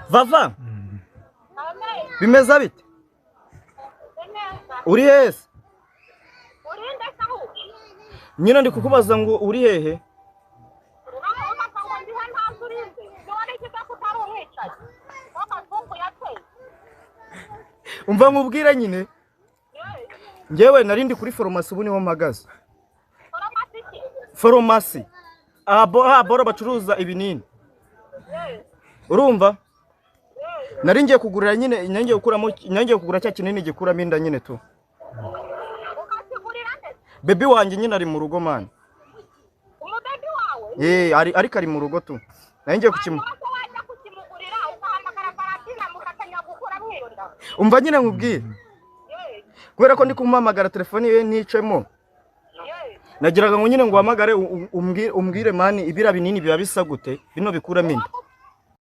Vava bimeza bite uri hese nyina ndi kukubaza ngo uri hehe umva nkubwira nyine ngewe narindi kuri farumasi ubu niho mpagaze farumasi boro bacuruza ibinini urumva naringiye kugurira nyine nyangiye kugura cya kinini gikuramo inda nyine tu baby wanjye nyine ari mu rugo man ariko ari mu rugo tu naringiye umva nyine nkubwire kubera ko ndi kumuhamagara telefone ye nicemo nagiraga ngo nyine ngo uhamagare umbwire mani ibira binini biba bisa gute bino bikuramo inda